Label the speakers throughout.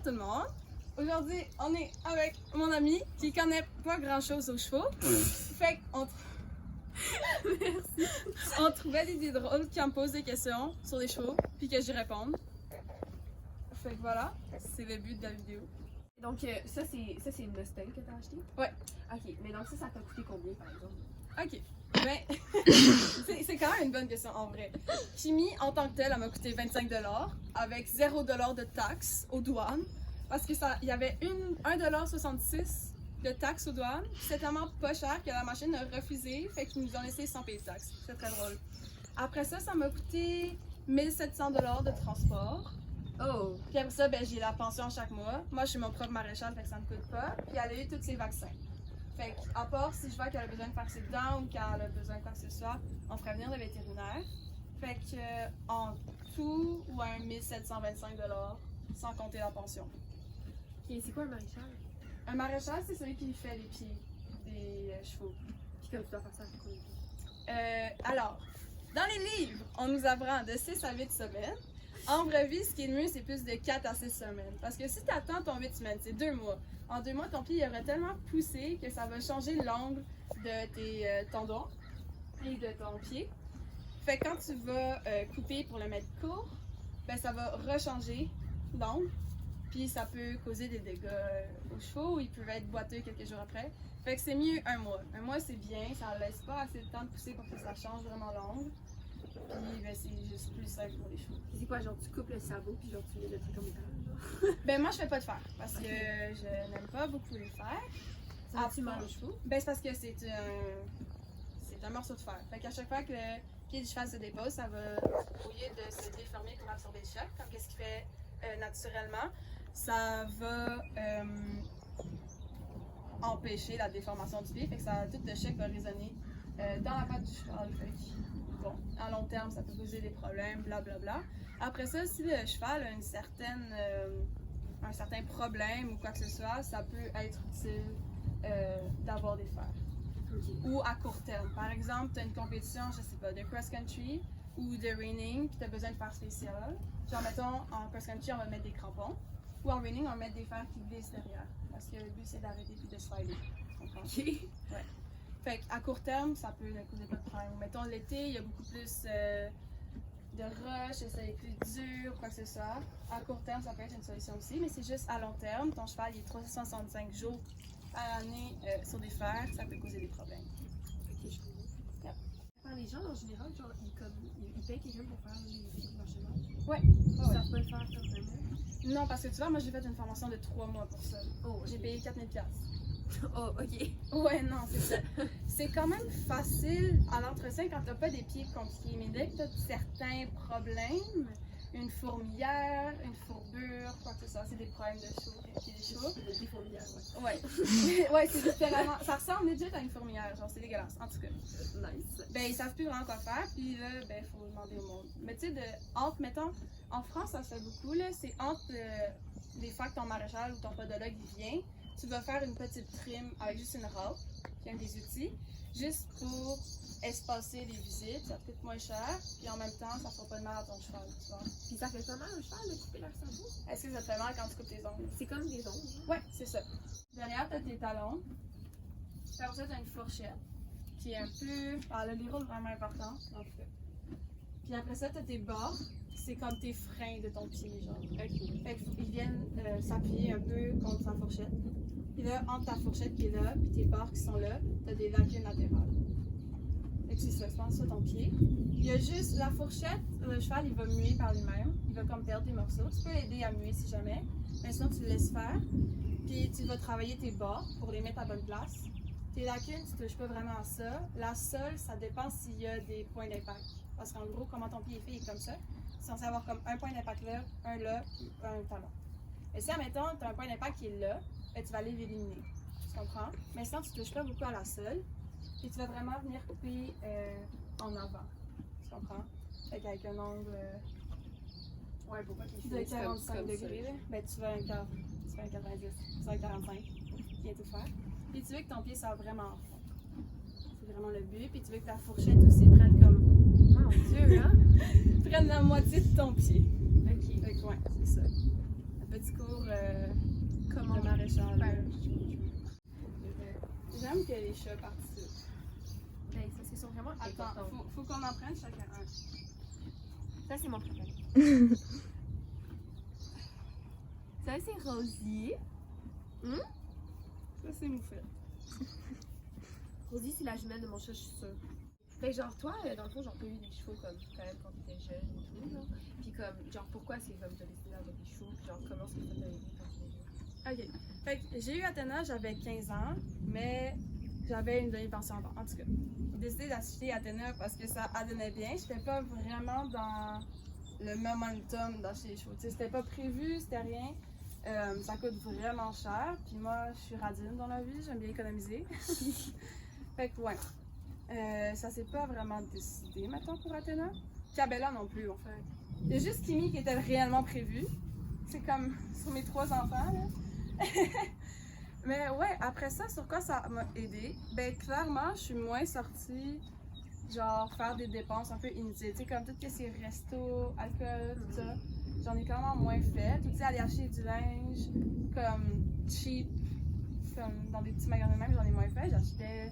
Speaker 1: tout le monde. Aujourd'hui, on est avec mon ami qui connaît pas grand-chose aux chevaux. Fait qu'on on trouvait des idées drôles qui me posent des questions sur les chevaux, puis que j'y réponde. Fait que voilà, c'est le but de la vidéo.
Speaker 2: Donc, ça, c'est une Mustang que t'as acheté?
Speaker 1: Ouais.
Speaker 2: Ok, mais donc ça t'a coûté combien par exemple?
Speaker 1: Ok. Ben, c'est quand même une bonne question en vrai. Kimi, en tant que tel, elle m'a coûté 25$ avec 0$ de taxes aux douanes. Parce qu'il y avait 1,66$ de taxes aux douanes. C'était tellement pas cher que la machine a refusé, fait qu'ils nous ont laissé sans payer de taxes. C'est très drôle. Après ça, ça m'a coûté 1 700$ de transport.
Speaker 2: Oh!
Speaker 1: Puis après ça, ben, j'ai la pension chaque mois. Moi, je suis mon propre maréchal, fait que ça me coûte pas. Puis elle a eu tous ses vaccins. Fait qu'à part si je vois qu'elle a besoin de faire ses dents ou qu'elle a besoin de quoi que ce soit, on ferait venir le vétérinaire. Fait que en tout, ouais, 1 725$ sans compter la pension.
Speaker 2: Ok, c'est quoi un maréchal?
Speaker 1: Un maréchal, c'est celui qui fait les pieds des chevaux.
Speaker 2: Puis comme tu dois faire ça pour combien?
Speaker 1: Alors, dans les livres, on nous apprend de 6 à 8 semaines. En vraie vie, ce qui est le mieux, c'est plus de 4 à 6 semaines. Parce que si tu attends ton 8 semaines, c'est 2 mois. En 2 mois, ton pied il aurait tellement poussé que ça va changer l'angle de tes tendons et de ton pied. Fait que quand tu vas couper pour le mettre court, ben ça va rechanger l'angle. Puis ça peut causer des dégâts aux chevaux, ou ils peuvent être boiteux quelques jours après. Fait que c'est mieux 1 mois. 1 mois, c'est bien, ça laisse pas assez de temps de pousser pour que ça change vraiment l'angle. Puis ben, c'est juste plus simple pour les chevaux.
Speaker 2: C'est quoi, genre tu coupes le sabot puis genre tu mets le truc en métal, genre?
Speaker 1: Ben moi je fais pas de fer parce que je n'aime pas beaucoup les fer.
Speaker 2: Ça tu mal aux chevaux?
Speaker 1: Ben c'est parce que c'est un morceau de fer. Fait qu'à chaque fois que le pied du cheval se dépose, ça va, au lieu de se déformer pour absorber le choc, comme qu'est-ce qu'il fait naturellement, ça va empêcher la déformation du pied. Fait que tout le choc va résonner dans la patte du cheval. Fait que, bon, à long terme, ça peut causer des problèmes, blablabla. Après ça, si le cheval a un certain problème ou quoi que ce soit, ça peut être utile d'avoir des fers.
Speaker 2: Okay.
Speaker 1: Ou à court terme. Par exemple, tu as une compétition, je sais pas, de cross-country ou de reining, puis tu as besoin de fers spécial. Genre, mettons, en cross-country, on va mettre des crampons. Ou en reining, on va mettre des fers qui glissent derrière. Parce que le but, c'est d'arrêter puis de slider.
Speaker 2: Ok.
Speaker 1: Ouais. Fait qu'à court terme, ça peut ne causer pas de problème. Mettons, l'été, il y a beaucoup plus de rush, ça est plus dur, quoi que ce soit. À court terme, ça peut être une solution aussi, mais c'est juste à long terme. Ton cheval, il est 365 jours à l'année sur des fers, ça peut causer des problèmes.
Speaker 2: Ok, je comprends.
Speaker 1: Yep.
Speaker 2: Enfin, les gens, en général, genre, ils payent quelqu'un pour faire les trucs de cheval.
Speaker 1: Ouais.
Speaker 2: Ils
Speaker 1: Ouais.
Speaker 2: savent pas le faire simplement.
Speaker 1: Non, parce que tu vois, moi j'ai fait une formation de 3 mois pour ça.
Speaker 2: Oh,
Speaker 1: J'ai payé 4000$.
Speaker 2: Oh, ok.
Speaker 1: Ouais, non, c'est ça. C'est quand même facile à l'entretien quand t'as pas des pieds compliqués. Mais dès que t'as certains problèmes, une fourmilière, une fourbure, quoi que ce soit, c'est des problèmes de chevaux, des pieds des chevaux.
Speaker 2: Des fourmilières, ouais.
Speaker 1: Ouais. Ouais, c'est littéralement. Ça ressemble legit à une fourmilière, genre c'est dégueulasse, en tout cas.
Speaker 2: Nice.
Speaker 1: Ben, ils savent plus vraiment quoi faire, puis là, ben, faut demander au monde. Mais tu sais, mettons, en France, ça se fait beaucoup, là, c'est entre des fois que ton maréchal ou ton podologue il vient, tu vas faire une petite trim avec juste une râpe, puis un des outils, juste pour espacer les visites, ça te coûte moins cher, puis en même temps, ça fera pas de mal à ton cheval, tu vois.
Speaker 2: Puis ça fait pas mal un cheval de couper leur sabot?
Speaker 1: Est-ce que ça te fait mal quand tu coupes tes ongles?
Speaker 2: C'est comme des ongles.
Speaker 1: Ouais, c'est ça. Derrière, t'as tes talons. Puis après ça, t'as une fourchette, qui est un peu... Ah, là, les rôles vraiment importants, en tout cas. Puis après ça, t'as tes bords. C'est comme tes freins de ton pied, genre.
Speaker 2: Ok.
Speaker 1: Fait qu'ils viennent s'appuyer un peu contre sa fourchette. Puis là, entre ta fourchette qui est là, puis tes bords qui sont là, t'as des lacunes latérales. Fait que c'est ça, je pense sur ton pied. Il y a juste la fourchette, le cheval, il va muer par lui-même. Il va comme perdre des morceaux. Tu peux l'aider à muer si jamais. Mais sinon, tu le laisses faire. Puis tu vas travailler tes bords pour les mettre à bonne place. Tes lacunes, tu touches pas vraiment à ça. La sole, ça dépend s'il y a des points d'impact. Parce qu'en gros, comment ton pied est fait, il est comme ça. C'est censé avoir comme un point d'impact là, un talon. Et si, admettons, tu as un point d'impact qui est là, ben, tu vas aller l'éliminer. Tu comprends? Mais sinon, tu touches pas beaucoup à la sole. Et tu vas vraiment venir couper en avant. Tu comprends? Fait qu'avec un angle
Speaker 2: Ouais, pourquoi qu'ils
Speaker 1: de
Speaker 2: font
Speaker 1: 45 degrés, là, ben, tu fais un 90, tu fais un 45. Viens tout faire. Puis tu veux que ton pied soit vraiment en fond. C'est vraiment le but. Puis tu veux que ta fourchette aussi prenne comme.
Speaker 2: Mon Dieu, hein?
Speaker 1: prenne la moitié de ton pied.
Speaker 2: Ok.
Speaker 1: Fait que ouais, c'est ça. petit cours
Speaker 2: Comment
Speaker 1: de maréchal.
Speaker 2: faire?
Speaker 1: J'aime que les chats participent.
Speaker 2: Ben, ça, c'est vraiment
Speaker 1: Attends,
Speaker 2: important.
Speaker 1: faut qu'on en prenne chacun un.
Speaker 2: Ça, c'est mon préféré. Ça, c'est Rosie.
Speaker 1: Ça, c'est Moufette.
Speaker 2: Rosie, c'est la jumelle de mon chat, je suis sûre. Ben, genre, toi, dans le fond, genre, t'as eu des chevaux comme quand même quand t'étais jeune et tout, genre. Puis comme, genre, pourquoi c'est comme t'as décidé d'avoir des chevaux? Puis genre, comment est-ce que ça t'a aidé quand tu étais jeune?
Speaker 1: Ok. Fait que j'ai eu Athéna, j'avais 15 ans, mais j'avais une demi-pension avant. En tout cas, j'ai décidé d'acheter Athéna parce que ça donnait bien. J'étais pas vraiment dans le momentum d'acheter les chevaux. Tu sais, c'était pas prévu, c'était rien. Ça coûte vraiment cher. Puis moi, je suis radine dans la vie, j'aime bien économiser. Fait que ouais. Ça s'est pas vraiment décidé maintenant pour Athéna. Cabella non plus, en fait. Il y a juste Kimi qui était réellement prévu. C'est comme sur mes 3 enfants, là. Mais ouais, après ça, sur quoi ça m'a aidé? Ben, clairement, je suis moins sortie, genre, faire des dépenses un peu inutiles. Tu sais, comme tout ce qui est resto, alcool, tout ça. J'en ai clairement moins fait. Tout, tu sais, aller acheter du linge, comme cheap, comme dans des petits magasins même, j'en ai moins fait. J'achetais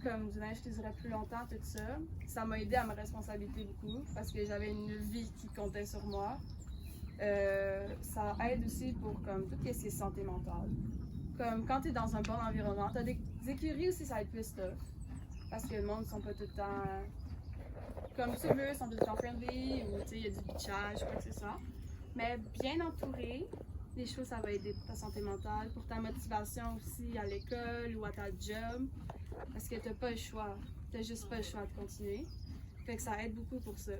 Speaker 1: comme du linge qui durait plus longtemps, tout ça. Ça m'a aidé à ma responsabilité beaucoup parce que j'avais une vie qui comptait sur moi. Ça aide aussi pour comme tout ce qui est santé mentale. Comme quand tu es dans un bon environnement, tu as des écuries aussi, ça aide plus tough. Parce que le monde ne sont pas tout le temps comme tu veux, ils sont tout le temps friendly ou tu sais, il y a du bitchage, quoi que ce soit. Mais bien entouré, les choses, ça va aider pour ta santé mentale, pour ta motivation aussi à l'école ou à ta job. Parce que t'as pas le choix. T'as juste pas le choix de continuer. Fait que ça aide beaucoup pour ça.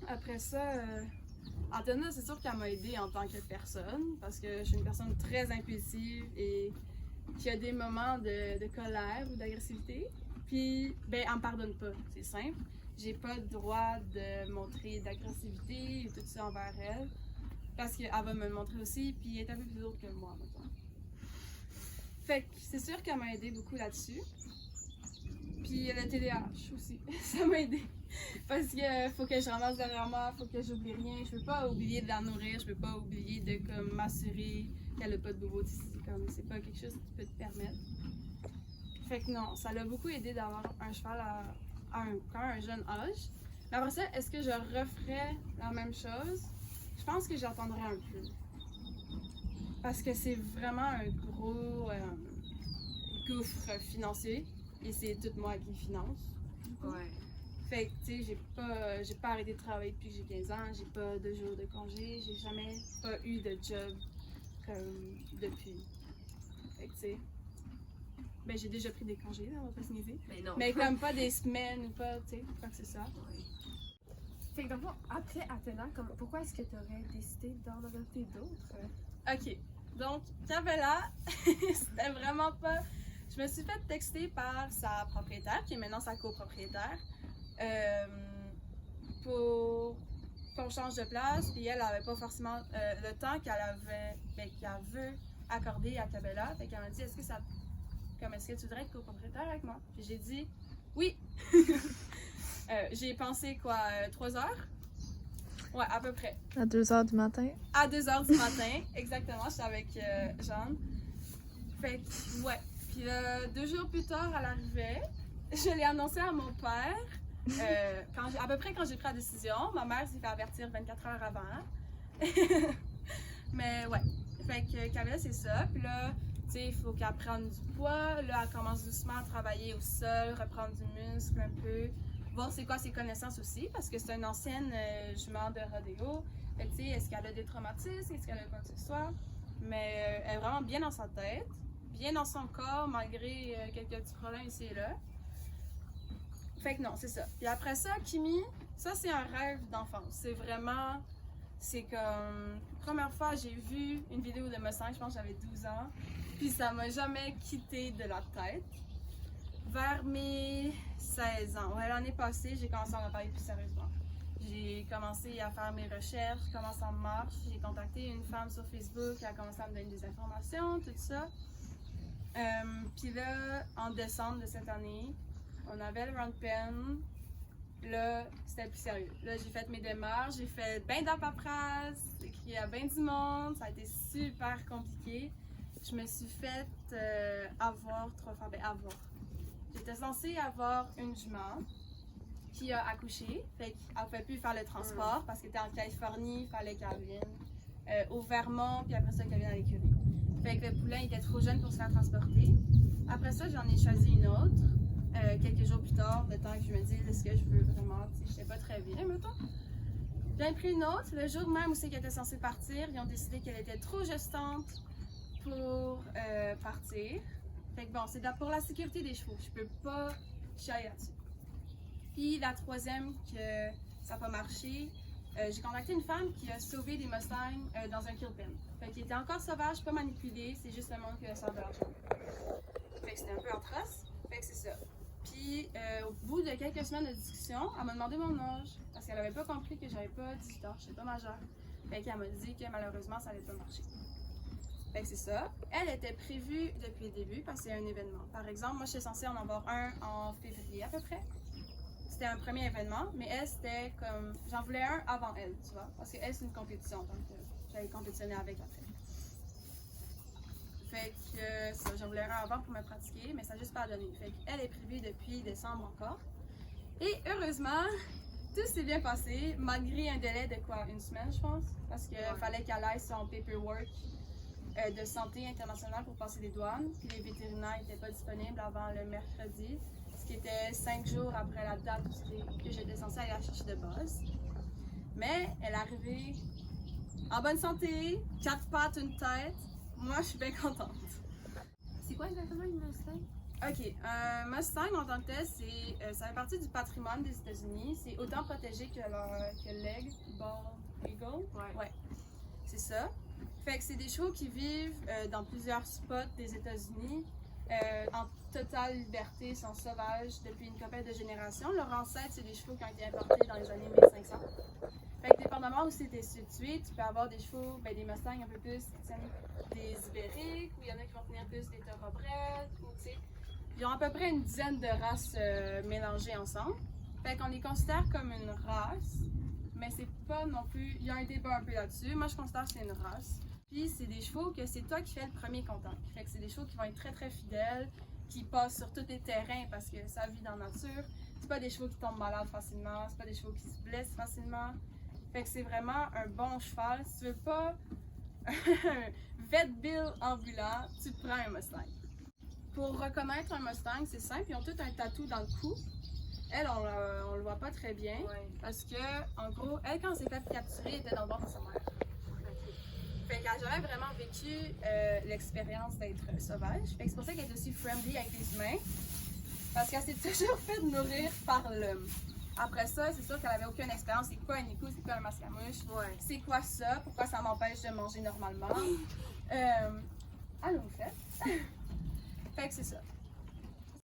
Speaker 1: Après ça, Athéna, c'est sûr qu'elle m'a aidée en tant que personne. Parce que je suis une personne très impulsive et qui a des moments de colère ou d'agressivité. Puis, ben, elle me pardonne pas. C'est simple. J'ai pas le droit de montrer d'agressivité et tout ça envers elle. Parce qu'elle va me le montrer aussi, puis elle est un peu plus lourde que moi, maintenant. Fait que c'est sûr qu'elle m'a aidé beaucoup là-dessus. Puis le TDAH aussi, ça m'a aidé. Parce que faut que je ramasse derrière moi, faut que j'oublie rien. Je peux pas oublier de la nourrir, je peux pas oublier de comme m'assurer qu'elle a pas de bobo. Comme c'est pas quelque chose que tu peux te permettre. Fait que non, ça l'a beaucoup aidé d'avoir un cheval quand même un jeune âge. Mais après ça, est-ce que je referais la même chose? Je pense que j'attendrai un peu. Parce que c'est vraiment un gros gouffre financier. Et c'est tout moi qui finance.
Speaker 2: Ouais.
Speaker 1: Fait que, tu sais, j'ai pas arrêté de travailler depuis que j'ai 15 ans. J'ai pas de jours de congé. J'ai jamais pas eu de job comme depuis. Fait que, tu sais. Ben, j'ai déjà pris des congés, là, on va pas se niaiser.
Speaker 2: Mais non.
Speaker 1: Mais comme pas des semaines ou pas, tu sais, quoi que c'est ça.
Speaker 2: Ouais. Fait que dans le fond, après Athéna, pourquoi est-ce que tu aurais décidé d'en adopter d'autres?
Speaker 1: Ok. Donc, Cabella, c'était vraiment pas. Je me suis fait texter par sa propriétaire, qui est maintenant sa copropriétaire, pour qu'on change de place. Puis elle avait pas forcément le temps qu'elle veut accorder à Cabella. Fait qu'elle m'a dit, est-ce que tu voudrais être copropriétaire avec moi? Puis j'ai dit, oui. J'ai pensé 3 heures? Ouais, à peu près.
Speaker 3: À 2h du matin.
Speaker 1: À 2h du matin, exactement, j'étais avec Jeanne. Fait que, ouais. Puis 2 jours plus tard, elle arrivait. Je l'ai annoncé à mon père. À peu près quand j'ai pris la décision, ma mère s'est fait avertir 24 heures avant. Mais ouais. Fait que Cabella, c'est ça. Puis là, tu sais, il faut qu'elle prenne du poids. Là, elle commence doucement à travailler au sol, reprendre du muscle un peu. Voir c'est quoi ses connaissances aussi, parce que c'est une ancienne jument de rodéo. Fait que, tu sais, est-ce qu'elle a des traumatismes, est-ce qu'elle a quoi que ce soit. Mais elle est vraiment bien dans sa tête, bien dans son corps, malgré quelques petits problèmes ici et là. Fait que non, c'est ça. Puis après ça, Kimi, ça c'est un rêve d'enfance. C'est comme, première fois j'ai vu une vidéo de Mustang, je pense que j'avais 12 ans, puis ça m'a jamais quitté de la tête. Vers mes 16 ans, ouais, l'année passée, j'ai commencé à en parler plus sérieusement. J'ai commencé à faire mes recherches, commencé en marche, j'ai contacté une femme sur Facebook qui a commencé à me donner des informations, tout ça. Puis là, en décembre de cette année, on avait le Run Pen, là, c'était plus sérieux. Là, j'ai fait mes démarches, j'ai fait ben de la paperasse, écrit à ben du monde, ça a été super compliqué. Je me suis fait avoir 3 fois, avoir. J'étais censée avoir une jument qui a accouché, fait qu'elle ne pouvait plus faire le transport parce qu'elle était en Californie, il fallait qu'elle vienne au Vermont, puis après ça qu'elle vienne à l'écurie. Fait que le poulain était trop jeune pour se faire transporter. Après ça, j'en ai choisi une autre. Quelques jours plus tard, le temps que je me dise est-ce que je veux vraiment, je sais pas très bien, mettons. J'en ai pris une autre. Le jour même où c'est qu'elle était censée partir, ils ont décidé qu'elle était trop gestante pour partir. Fait que bon, c'est pour la sécurité des chevaux. Je peux pas chialer là-dessus. Puis la troisième, que ça n'a pas marché, j'ai contacté une femme qui a sauvé des Mustangs dans un kill pen. Fait qu'il était encore sauvage, pas manipulé, c'est juste le monde qui a servi de l'argent. Fait que c'était un peu atroce. Fait que c'est ça. Puis au bout de quelques semaines de discussion, elle m'a demandé mon âge parce qu'elle avait pas compris que j'avais pas 18 ans, j'étais pas majeure. Fait qu'elle m'a dit que malheureusement ça allait pas marcher. Fait que c'est ça. Elle était prévue depuis le début parce que c'est un événement. Par exemple, moi j'étais censée en avoir un en février à peu près. C'était un premier événement, mais elle c'était comme. J'en voulais un avant elle, tu vois. Parce qu'elle c'est une compétition, donc j'allais compétitionner avec après. Fait que ça, j'en voulais un avant pour me pratiquer, mais ça n'a juste pas donné. Fait qu'elle est prévue depuis décembre encore. Et heureusement, tout s'est bien passé, malgré un délai de quoi, une semaine je pense. Parce qu'il fallait qu'elle aille son paperwork de santé internationale pour passer les douanes. Puis les vétérinaires n'étaient pas disponibles avant le mercredi, ce qui était 5 jours après la date que j'étais censée aller la chercher de base. Mais elle est arrivée en bonne santé, 4 pattes, une tête. Moi, je suis bien contente.
Speaker 2: C'est quoi exactement une Mustang?
Speaker 1: Ok, un Mustang en tant que tel, ça fait partie du patrimoine des États-Unis. C'est autant protégé que l'Aigle, Bald Eagle. Ouais. C'est ça. Fait que c'est des chevaux qui vivent dans plusieurs spots des États-Unis en totale liberté, ils sont sauvages depuis une couple de générations. Leur ancêtre, c'est des chevaux qui ont été importés dans les années 1500. Fait que dépendamment où c'est situé, tu peux avoir des chevaux, des Mustangs un peu plus, des Ibériques, ou il y en a qui vont tenir plus des Thoroughbreds, ou tu sais. Ils ont à peu près une dizaine de races mélangées ensemble. Fait qu'on les considère comme une race, mais c'est pas non plus. Il y a un débat un peu là-dessus. Moi, je considère que c'est une race. Puis, c'est des chevaux que c'est toi qui fais le premier contact. Fait que c'est des chevaux qui vont être très très fidèles, qui passent sur tous les terrains parce que ça vit dans la nature. C'est pas des chevaux qui tombent malades facilement, c'est pas des chevaux qui se blessent facilement. Fait que c'est vraiment un bon cheval. Si tu veux pas un vet bill ambulant, tu prends un Mustang. Pour reconnaître un Mustang, c'est simple, ils ont tout un tatou dans le cou. Elle, on le voit pas très bien parce que, en gros, elle, quand elle s'est fait capturer, elle était dans le ventre de sa mère. Fait qu'elle a jamais vraiment vécu l'expérience d'être sauvage. Fait que c'est pour ça qu'elle est aussi friendly avec les humains. Parce qu'elle s'est toujours fait nourrir par l'homme. Après ça, c'est sûr qu'elle avait aucune expérience. C'est quoi un écou, c'est quoi un mascamouche, c'est quoi ça, pourquoi ça m'empêche de manger normalement. Allons, fait. Fait que c'est ça.